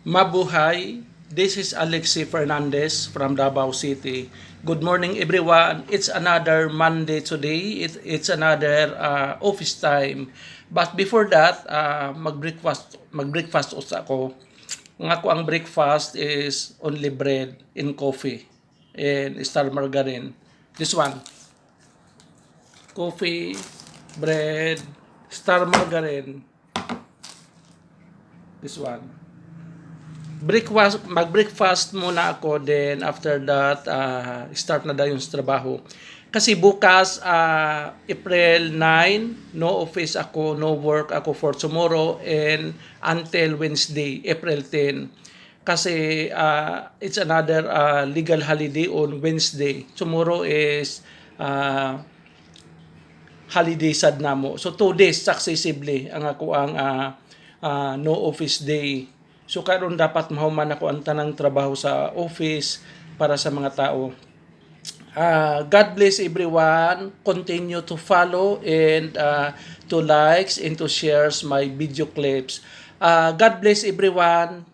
Mabuhay! This is Alexi Fernandez from Davao City. Good morning everyone. It's another Monday today. It's another office time. But before that, mag-breakfast ako. Nga ko ang breakfast is only bread and coffee and star margarine. This one. Coffee, bread, star margarine. This one. Mag-breakfast muna ako, then after that start na daw yung trabaho. Kasi bukas April 9, no office ako, no work ako for tomorrow and until Wednesday, April 10. Kasi it's another legal holiday on Wednesday. Tomorrow is holiday sad namo. So 2 days successively ang ako ang no office day. So karon dapat mahuman ako ang tanang trabaho sa office para sa mga tao. God bless everyone. Continue to follow and to likes and to shares my video clips. God bless everyone.